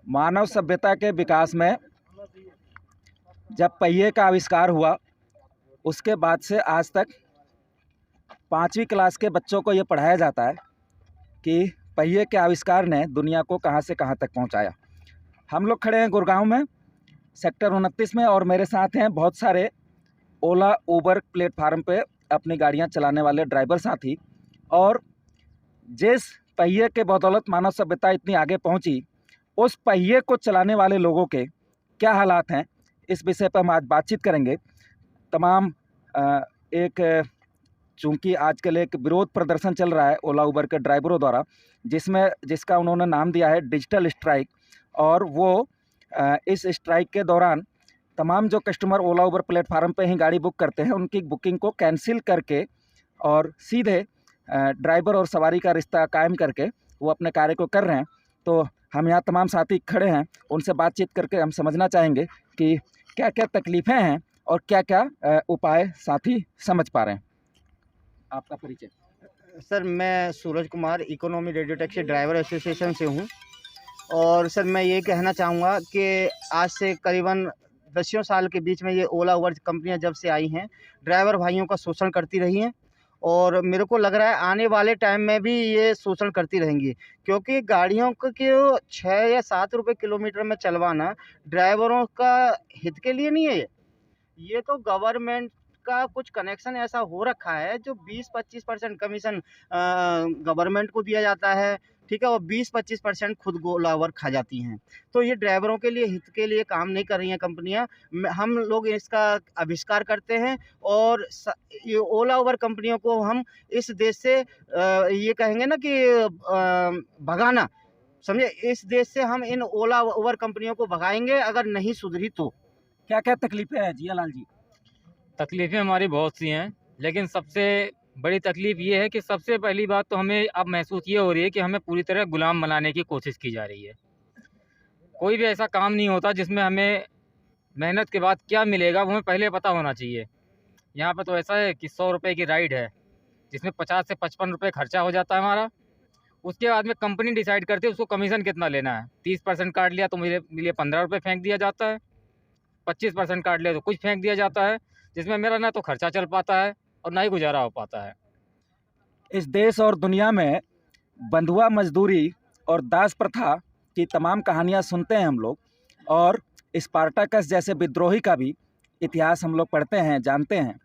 मानव सभ्यता के विकास में जब पहिए का आविष्कार हुआ, उसके बाद से आज तक 5वीं क्लास के बच्चों को ये पढ़ाया जाता है कि पहिए के आविष्कार ने दुनिया को कहाँ से कहाँ तक पहुँचाया। हम लोग खड़े हैं गुड़गांव में सेक्टर 29 में, और मेरे साथ हैं बहुत सारे ओला उबर प्लेटफार्म पे अपनी गाड़ियां चलाने वाले ड्राइवर साथी। और जिस पहिए के बदौलत मानव सभ्यता इतनी आगे पहुंची, उस पहिए को चलाने वाले लोगों के क्या हालात हैं, इस विषय पर हम आज बातचीत करेंगे। तमाम चूँकि आजकल एक विरोध प्रदर्शन चल रहा है ओला उबर के ड्राइवरों द्वारा, जिसका उन्होंने नाम दिया है डिजिटल स्ट्राइक। और वो इस स्ट्राइक के दौरान तमाम जो कस्टमर ओला उबर प्लेटफार्म पे ही गाड़ी बुक करते हैं, उनकी बुकिंग को कैंसिल करके और सीधे ड्राइवर और सवारी का रिश्ता कायम करके वो अपने कार्य को कर रहे हैं। तो हम यहाँ तमाम साथी खड़े हैं, उनसे बातचीत करके हम समझना चाहेंगे कि क्या क्या तकलीफ़ें हैं और क्या क्या उपाय साथी समझ पा रहे हैं। आपका परिचय? सर, मैं Suraj Kumar economy radio taxi driver association से हूँ। और सर, मैं ये कहना चाहूँगा कि आज से करीबन 10 साल के बीच में ये ओला उबर कंपनियां जब से आई हैं, ड्राइवर भाइयों का शोषण करती रही हैं। और मेरे को लग रहा है आने वाले टाइम में भी ये शोषण करती रहेंगी, क्योंकि गाड़ियों को 6 या 7 रुपये किलोमीटर में चलवाना ड्राइवरों का हित के लिए नहीं है। ये तो गवर्नमेंट का कुछ कनेक्शन ऐसा हो रखा है जो 20-25% कमीशन गवर्नमेंट को दिया जाता है, ठीक है, और 20-25% खुद ओला उबर खा जाती हैं। तो ये ड्राइवरों के लिए हित के लिए काम नहीं कर रही हैं कंपनियां। हम लोग इसका आविष्कार करते हैं और ये ओला उबर कंपनियों को हम इस देश से ये कहेंगे ना कि भगाना, समझे, इस देश से हम इन ओला उबर कंपनियों को भगाएंगे अगर नहीं सुधरी तो। क्या क्या तकलीफें हैं जियालाल जी? तकलीफ़ें हमारी बहुत सी हैं, लेकिन सबसे बड़ी तकलीफ़ ये है कि सबसे पहली बात तो हमें अब महसूस ये हो रही है कि हमें पूरी तरह गुलाम बनाने की कोशिश की जा रही है। कोई भी ऐसा काम नहीं होता जिसमें हमें मेहनत के बाद क्या मिलेगा वो हमें पहले पता होना चाहिए। यहाँ पर तो ऐसा है कि 100 रुपये की राइड है, जिसमें 50 से 55 रुपये खर्चा हो जाता है हमारा। उसके बाद में कंपनी डिसाइड करती है उसको कमीशन कितना लेना है। 30% काट लिया तो मेरे लिए 15 रुपये फेंक दिया जाता है, 25% काट लिया तो कुछ फेंक दिया जाता है, जिसमें मेरा ना तो खर्चा चल पाता है और ना ही गुजारा हो पाता है। इस देश और दुनिया में बंधुआ मजदूरी और दास प्रथा की तमाम कहानियां सुनते हैं हम लोग, और स्पार्टाकस जैसे विद्रोही का भी इतिहास हम लोग पढ़ते हैं, जानते हैं।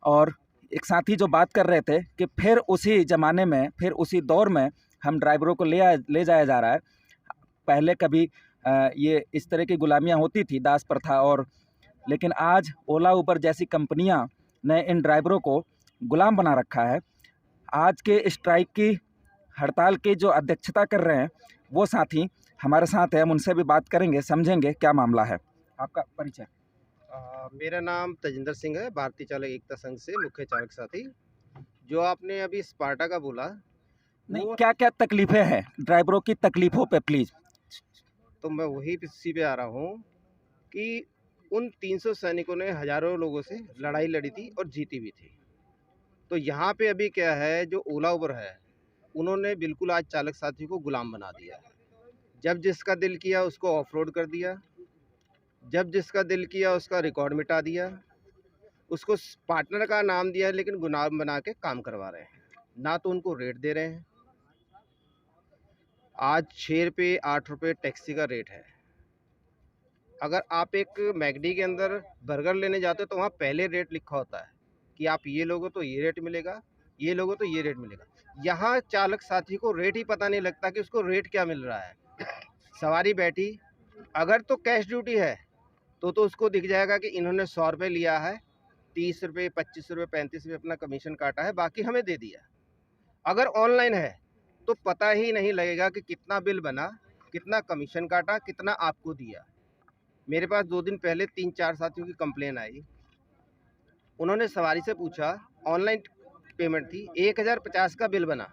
और एक साथी जो बात कर रहे थे कि फिर उसी ज़माने में, फिर उसी दौर में हम ड्राइवरों को ले जाया जा रहा है। पहले कभी ये इस तरह की गुलामियां होती थी, दास प्रथा, और लेकिन आज ओला उबर जैसी कंपनियां ने इन ड्राइवरों को गुलाम बना रखा है। आज के स्ट्राइक की, हड़ताल की जो अध्यक्षता कर रहे हैं वो साथी हमारे साथ हैं, हम उनसे भी बात करेंगे, समझेंगे क्या मामला है। आपका परिचय? मेरा नाम तजिंदर सिंह है, भारतीय चालक एकता संघ से मुख्य चालक साथी। जो आपने अभी स्पार्टा का बोला, नहीं, क्या क्या तकलीफें हैं ड्राइवरों की, तकलीफों पे प्लीज। तो मैं वही इसी पे आ रहा हूँ कि उन 300 सैनिकों ने हजारों लोगों से लड़ाई लड़ी थी और जीती भी थी। तो यहाँ पे अभी क्या है, जो ओला उबर है उन्होंने बिल्कुल आज चालक साथी को गुलाम बना दिया है। जब जिसका दिल किया उसको ऑफ रोड कर दिया, जब जिसका दिल किया उसका रिकॉर्ड मिटा दिया, उसको पार्टनर का नाम दिया, लेकिन गुलाम बना के काम करवा रहे हैं। ना तो उनको रेट दे रहे हैं। आज 6 रुपये 8 रुपये टैक्सी का रेट है। अगर आप एक मैकडी के अंदर बर्गर लेने जाते हो तो वहाँ पहले रेट लिखा होता है कि आप ये लोगो तो ये रेट मिलेगा, ये लोगो तो ये रेट मिलेगा। यहाँ चालक साथी को रेट ही पता नहीं लगता कि उसको रेट क्या मिल रहा है। सवारी बैठी, अगर तो कैश ड्यूटी है तो उसको दिख जाएगा कि इन्होंने 100 रुपये लिया है, 30 रुपये 25 रुपये 35 रुपये अपना कमीशन काटा है, बाकी हमें दे दिया। अगर ऑनलाइन है तो पता ही नहीं लगेगा कि कितना बिल बना, कितना कमीशन काटा, कितना आपको दिया। मेरे पास 2 दिन पहले 3-4 साथियों की कंप्लेन आई। उन्होंने सवारी से पूछा, ऑनलाइन पेमेंट थी, 1050 का बिल बना,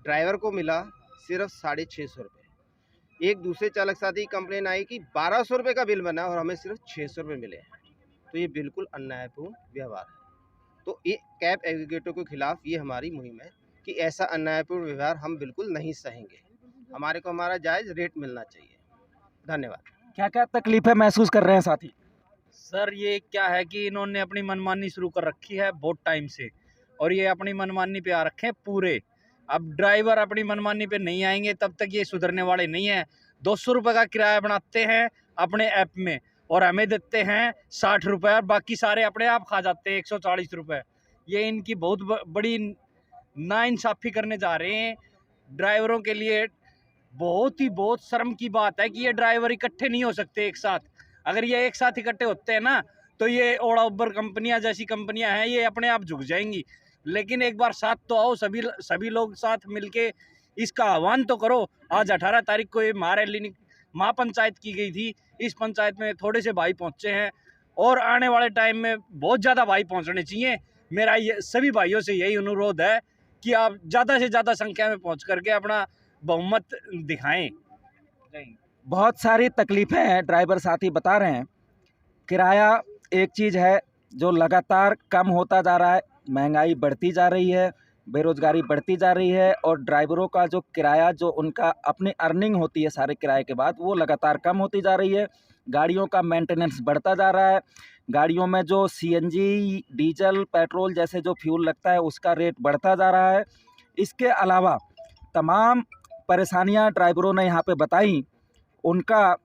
ड्राइवर को मिला सिर्फ 650 रुपये। एक दूसरे चालक साथी की कंप्लेन आई कि 1200 रुपये का बिल बना और हमें सिर्फ 600 रुपये मिले। तो ये बिल्कुल अन्यायपूर्ण व्यवहार है। तो ये कैब एग्रीगेटर के खिलाफ ये हमारी मुहिम है कि ऐसा अन्यायपूर्ण व्यवहार हम बिल्कुल नहीं सहेंगे। हमारे को हमारा जायज़ रेट मिलना चाहिए। धन्यवाद। क्या क्या तकलीफें महसूस कर रहे हैं साथी? सर ये क्या है कि इन्होंने अपनी मनमानी शुरू कर रखी है बहुत टाइम से, और ये अपनी मनमानी पे आ रखे हैं पूरे। अब ड्राइवर अपनी मनमानी पे नहीं आएंगे तब तक ये सुधरने वाले नहीं हैं। 200 रुपये का किराया बनाते हैं अपने ऐप में और हमें देते हैं 60 रुपये, और बाकी सारे अपने आप खा जाते हैं 140 रुपये। ये इनकी बहुत बड़ी नाइंसाफ़ी करने जा रहे हैं ड्राइवरों के लिए। बहुत शर्म की बात है कि ये ड्राइवर इकट्ठे नहीं हो सकते एक साथ। अगर ये एक साथ इकट्ठे होते हैं ना तो ये ओला उबर कंपनियां जैसी कंपनियां हैं ये अपने आप झुक जाएंगी। लेकिन एक बार साथ तो आओ, सभी लोग साथ मिलके इसका आह्वान तो करो। आज 18 तारीख को ये महापंचायत की गई थी। इस पंचायत में थोड़े से भाई पहुंचे हैं और आने वाले टाइम में बहुत ज़्यादा भाई पहुंचने चाहिए। मेरा ये सभी भाइयों से यही अनुरोध है कि आप ज़्यादा से ज़्यादा संख्या में पहुँच करके अपना बहुमत दिखाएं। बहुत सारी तकलीफ़ें हैं, ड्राइवर साथी बता रहे हैं। किराया एक चीज़ है जो लगातार कम होता जा रहा है, महंगाई बढ़ती जा रही है, बेरोज़गारी बढ़ती जा रही है, और ड्राइवरों का जो किराया, जो उनका अपनी अर्निंग होती है सारे किराए के बाद, वो लगातार कम होती जा रही है। गाड़ियों का मेंटेनेंस बढ़ता जा रहा है। गाड़ियों में जो सीएनजी, डीजल, पेट्रोल जैसे जो फ्यूल लगता है उसका रेट बढ़ता जा रहा है। इसके अलावा तमाम परेशानियां ड्राइवरों ने यहाँ पे बताई। उनका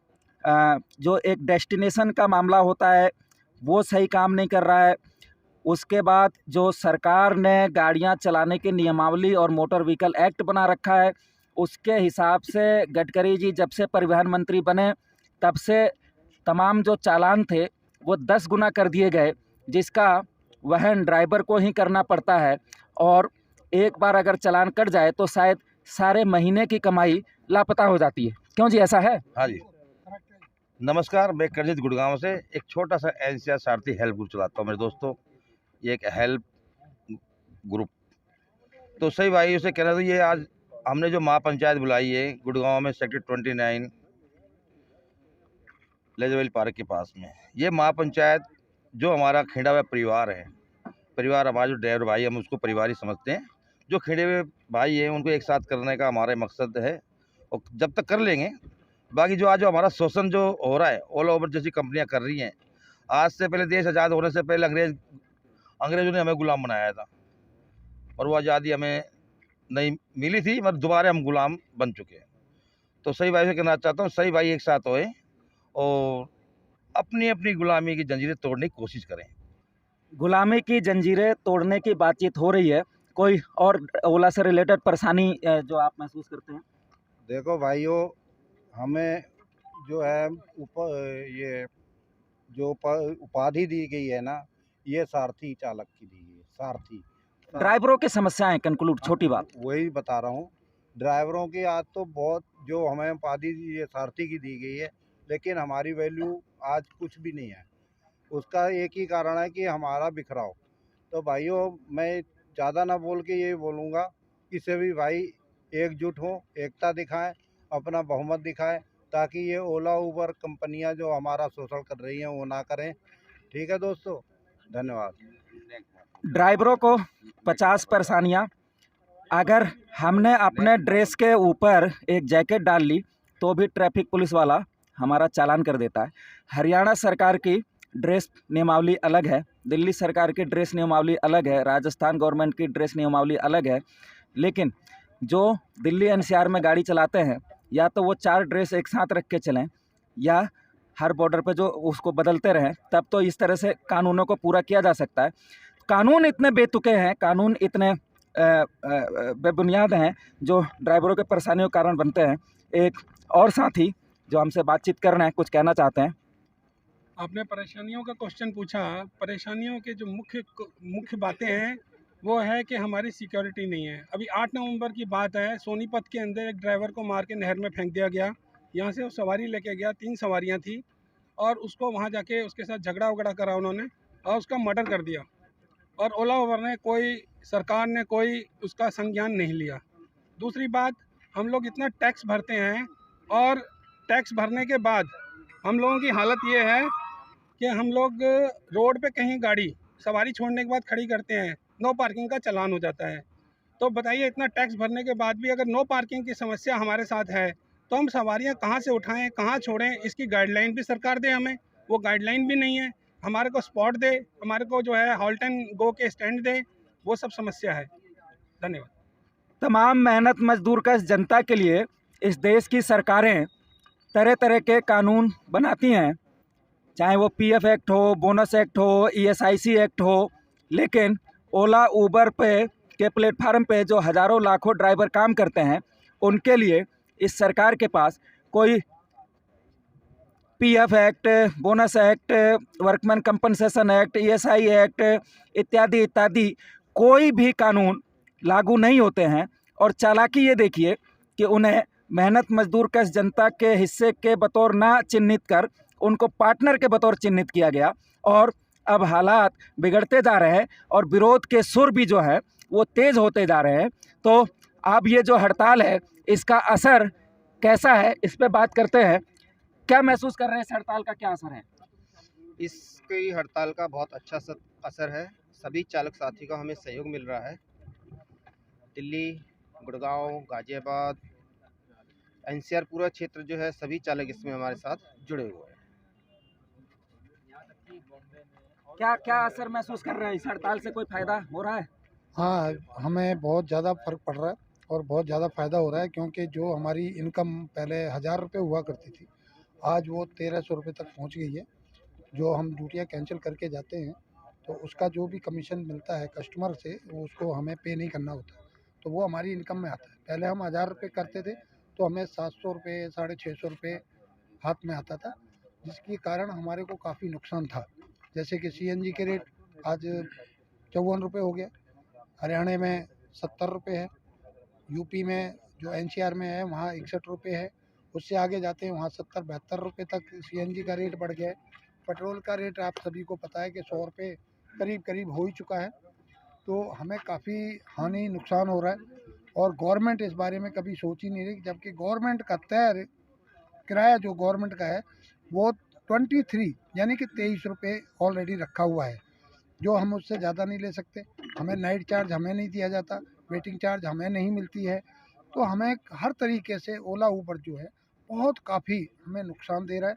जो एक डेस्टिनेशन का मामला होता है वो सही काम नहीं कर रहा है। उसके बाद जो सरकार ने गाड़ियां चलाने की नियमावली और मोटर व्हीकल एक्ट बना रखा है, उसके हिसाब से गडकरी जी जब से परिवहन मंत्री बने तब से तमाम जो चालान थे वो 10 गुना कर दिए गए, जिसका वहन ड्राइवर को ही करना पड़ता है। और एक बार अगर चालान कट जाए तो शायद सारे महीने की कमाई लापता हो जाती है। क्यों जी, ऐसा है? हाँ जी, नमस्कार। मैं करजीत गुड़गांव से एक छोटा सा एनसीआर सारथी हेल्प ग्रुप चलाता हूँ मेरे दोस्तों। ये एक हेल्प ग्रुप, तो सही भाई उसे कहना, तो ये आज हमने जो महापंचायत बुलाई है गुड़गांव में सेक्टर 29 लेजवेल पार्क के पास में, ये महापंचायत जो हमारा खिंडा हुआ परिवार है, परिवार हमारा जो ड्राइवर भाई हम उसको परिवार ही समझते हैं, जो खिंडे हुए भाई हैं उनको एक साथ करने का हमारा मकसद है। और जब तक कर लेंगे, बाकी जो आज हमारा शोषण जो हो रहा है, ओला उबर जैसी कंपनियां कर रही हैं। आज से पहले, देश आज़ाद होने से पहले अंग्रेज़ों ने हमें गुलाम बनाया था, और वो आज़ादी हमें नहीं मिली थी, मगर दोबारा हम गुलाम बन चुके हैं। तो सही भाई से कहना चाहता हूँ, सही भाई एक साथ होए और अपनी अपनी गुलामी की जंजीरें तोड़ने की कोशिश करें। गुलामी की जंजीरें तोड़ने की बातचीत हो रही है। कोई और ओला से रिलेटेड परेशानी जो आप महसूस करते हैं? देखो भाइयों, हमें जो है ये जो उपाधि दी गई है ना, ये सारथी चालक की दी गई है। सारथी ड्राइवरों की समस्याएं कंक्लूड, छोटी बात। वही बता रहा हूँ। ड्राइवरों की आज तो बहुत, जो हमें उपाधि ये सारथी की दी गई है, लेकिन हमारी वैल्यू आज कुछ भी नहीं है। उसका एक ही कारण है कि हमारा बिखराव। तो भाइयों, मैं ज़्यादा ना बोल के ये बोलूँगा कि सभी भाई एकजुट हों, एकता दिखाएं, अपना बहुमत दिखाएं, ताकि ये ओला उबर कंपनियां जो हमारा शोषण कर रही हैं वो ना करें। ठीक है दोस्तों, धन्यवाद। ड्राइवरों को 50 परेशानियाँ। अगर हमने अपने ड्रेस के ऊपर एक जैकेट डाल ली तो भी ट्रैफिक पुलिस वाला हमारा चालान कर देता है। हरियाणा सरकार की ड्रेस नियमावली अलग है, दिल्ली सरकार की ड्रेस नियमावली अलग है, राजस्थान गवर्नमेंट की ड्रेस नियमावली अलग है। लेकिन जो दिल्ली एनसीआर में गाड़ी चलाते हैं, या तो वो 4 ड्रेस एक साथ रख के चलें, या हर बॉर्डर पे जो उसको बदलते रहें, तब तो इस तरह से कानूनों को पूरा किया जा सकता है। कानून इतने बेतुके हैं, कानून इतने बेबुनियाद हैं जो ड्राइवरों के परेशानियों के कारण बनते हैं। एक और साथी जो हमसे बातचीत कर रहे हैं, कुछ कहना चाहते हैं। आपने परेशानियों का क्वेश्चन पूछा। परेशानियों के जो मुख्य बातें हैं वो है कि हमारी सिक्योरिटी नहीं है। अभी 8 नवंबर की बात है, सोनीपत के अंदर एक ड्राइवर को मार के नहर में फेंक दिया गया। यहाँ से वो सवारी लेके गया, 3 सवारियाँ थी, और उसको वहाँ जाके उसके साथ झगड़ा वगड़ा करा उन्होंने और उसका मर्डर कर दिया। और ओला उबर ने सरकार ने कोई उसका संज्ञान नहीं लिया। दूसरी बात, हम लोग इतना टैक्स भरते हैं, और टैक्स भरने के बाद हम लोगों की हालत ये है कि हम लोग रोड पे कहीं गाड़ी सवारी छोड़ने के बाद खड़ी करते हैं, नो पार्किंग का चालान हो जाता है। तो बताइए, इतना टैक्स भरने के बाद भी अगर नो पार्किंग की समस्या हमारे साथ है तो हम सवारियां कहाँ से उठाएं, कहाँ छोड़ें? इसकी गाइडलाइन भी सरकार दे हमें, वो गाइडलाइन भी नहीं है। हमारे को स्पॉट दे, हमारे को जो है हॉल्ट एंड गो के स्टैंड दे, वो सब समस्या है। धन्यवाद। तमाम मेहनत मजदूर कश जनता के लिए इस देश की सरकारें तरह तरह के कानून बनाती हैं, चाहे वो पीएफ एक्ट हो, बोनस एक्ट हो, ईएसआईसी एक्ट हो, लेकिन ओला उबर पे के प्लेटफार्म पे जो हज़ारों लाखों ड्राइवर काम करते हैं, उनके लिए इस सरकार के पास कोई PF act, bonus act, workman compensation act, ESI act इत्यादि इत्यादि कोई भी कानून लागू नहीं होते हैं। और चालाकी ये देखिए कि उन्हें मेहनत मजदूर कश जनता के हिस्से के बतौर ना चिन्हित कर उनको पार्टनर के बतौर चिन्हित किया गया, और अब हालात बिगड़ते जा रहे हैं और विरोध के सुर भी जो है वो तेज़ होते जा रहे हैं। तो अब ये जो हड़ताल है, इसका असर कैसा है, इस पे बात करते हैं। क्या महसूस कर रहे हैं, इस हड़ताल का क्या असर है? इसकी हड़ताल का बहुत अच्छा असर है। सभी चालक साथी का हमें सहयोग मिल रहा है। दिल्ली, गुड़गांव, गाजियाबाद, एनसीआर पूरा क्षेत्र जो है, सभी चालक इसमें हमारे साथ जुड़े हुए हैं। क्या क्या असर महसूस कर रहे हैं? इस हड़ताल से कोई फायदा हो रहा है? हाँ, हमें बहुत ज़्यादा फ़र्क पड़ रहा है और बहुत ज़्यादा फ़ायदा हो रहा है, क्योंकि जो हमारी इनकम पहले 1000 रुपये हुआ करती थी, आज वो 1300 रुपये तक पहुंच गई है। जो हम ड्यूटियाँ कैंसिल करके जाते हैं तो उसका जो भी कमीशन मिलता है कस्टमर से, वो उसको हमें पे नहीं करना होता, तो वो हमारी इनकम में आता है। पहले हम 1000 रुपये करते थे तो हमें 700 रुपये, 650 रुपये हाथ में आता था, जिसके कारण हमारे को काफ़ी नुकसान था। जैसे कि सीएनजी के रेट आज 54 रुपये हो गया, हरियाणा में 70 रुपये है, यूपी में जो एनसीआर में है वहाँ 61 रुपये है, उससे आगे जाते हैं वहाँ 70-72 रुपये तक सीएनजी का रेट बढ़ गया है। पेट्रोल का रेट आप सभी को पता है कि 100 रुपये करीब करीब हो ही चुका है। तो हमें काफ़ी हानि, नुकसान हो रहा है, और गवर्नमेंट इस बारे में कभी सोच ही नहीं रही, जबकि गवर्नमेंट का तय किराया जो गवर्नमेंट का है वो 23 यानी कि 23 रुपये ऑलरेडी रखा हुआ है, जो हम उससे ज़्यादा नहीं ले सकते। हमें नाइट चार्ज हमें नहीं दिया जाता, वेटिंग चार्ज हमें नहीं मिलती है, तो हमें हर तरीके से ओला उबर जो है बहुत काफ़ी हमें नुकसान दे रहा है।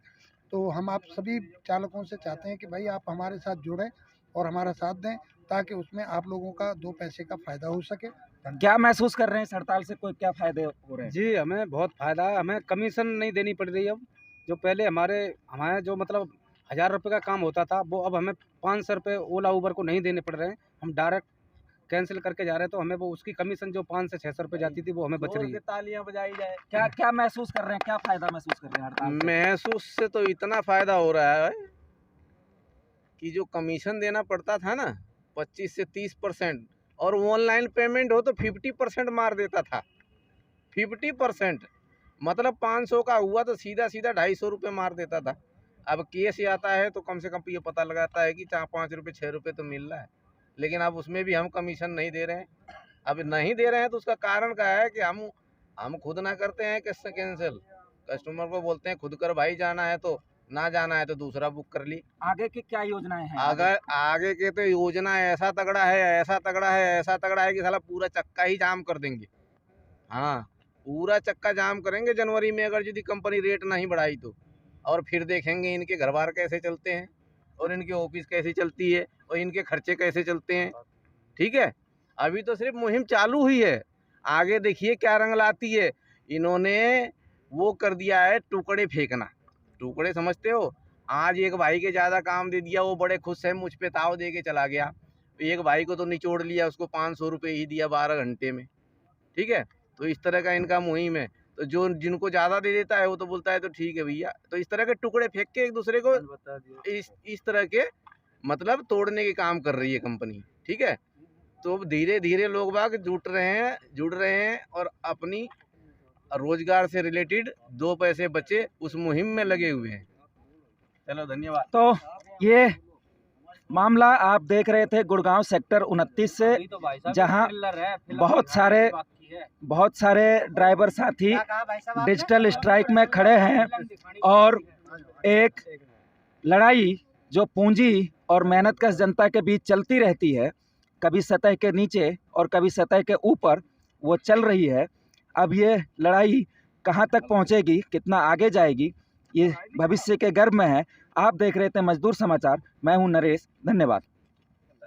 तो हम आप सभी चालकों से चाहते हैं कि भाई आप हमारे साथ जुड़ें और हमारा साथ दें, ताकि उसमें आप लोगों का 2 पैसे का फ़ायदा हो सके। क्या महसूस कर रहे हैं इस हड़ताल से, कोई क्या फ़ायदे हो रहे हैं? जी, हमें बहुत फ़ायदा है। हमें कमीशन नहीं देनी पड़ रही अब। जो पहले हमारे जो मतलब 1000 रुपये का काम होता था, वो अब हमें 500 रुपये ओला उबर को नहीं देने पड़ रहे हैं। हम डायरेक्ट कैंसिल करके जा रहे हैं, तो हमें वो उसकी कमीशन जो 500 से 600 रुपये जाती थी, वो हमें बच रही है। तालियां बजाई जाए। क्या क्या महसूस कर रहे हैं, क्या फ़ायदा महसूस कर रहे हैं हड़ताल से? महसूस से तो इतना फ़ायदा हो रहा है कि जो कमीशन देना पड़ता था ना 25 से 30%, और ऑनलाइन पेमेंट हो तो 50% मार देता था। 50% मतलब 500 का हुआ तो सीधा सीधा 250 रुपये मार देता था। अब केस आता है तो कम से कम ये पता लगाता है कि 4-5 रुपये 6 रुपये तो मिल रहा है, लेकिन अब उसमें भी हम कमीशन नहीं दे रहे हैं। अब नहीं दे रहे हैं तो उसका कारण क्या है कि हम खुद ना करते हैं किससे कैंसिल, कस्टमर को बोलते हैं खुद कर भाई, जाना है तो, ना जाना है तो दूसरा बुक कर ली। आगे की क्या योजनाएं हैं? अगर आगे के तो योजना ऐसा तगड़ा है कि साला पूरा चक्का ही जाम कर देंगे। हाँ, पूरा चक्का जाम करेंगे जनवरी में, अगर यदि कंपनी रेट नहीं बढ़ाई तो। और फिर देखेंगे इनके घर बार कैसे चलते हैं, और इनके ऑफिस कैसे चलती है, और इनके खर्चे कैसे चलते हैं। ठीक है, अभी तो सिर्फ मुहिम चालू हुई है, आगे देखिए क्या रंग लाती है। इन्होंने वो कर दिया है टुकड़े फेंकना। टुकड़े समझते हो? आज एक भाई के ज़्यादा काम दे दिया, वो बड़े खुश है, मुझ पे ताव दे के चला गया। एक भाई को तो निचोड़ लिया, उसको 500 रुपये ही दिया 12 घंटे में। ठीक है, तो इस तरह का इनका मुहिम है। तो जो जिनको ज़्यादा दे देता है वो तो बोलता है तो ठीक है भैया। तो इस तरह के टुकड़े फेंक के एक दूसरे को इस तरह के मतलब तोड़ने के काम कर रही है कंपनी। ठीक है, तो धीरे धीरे लोग बाग जुड़ रहे हैं और अपनी रोजगार से रिलेटेड 2 पैसे बचे उस मुहिम में लगे हुए हैं। चलो धन्यवाद। तो ये मामला आप देख रहे थे गुड़गांव सेक्टर 29 से, जहां बहुत सारे ड्राइवर साथी डिजिटल स्ट्राइक में खड़े हैं, और एक लड़ाई जो पूंजी और मेहनतकश जनता के बीच चलती रहती है, कभी सतह के नीचे और कभी सतह के ऊपर वो चल रही है। अब ये लड़ाई कहाँ तक पहुँचेगी, कितना आगे जाएगी, ये भविष्य के गर्भ में है। आप देख रहे थे मजदूर समाचार, मैं हूँ नरेश। धन्यवाद।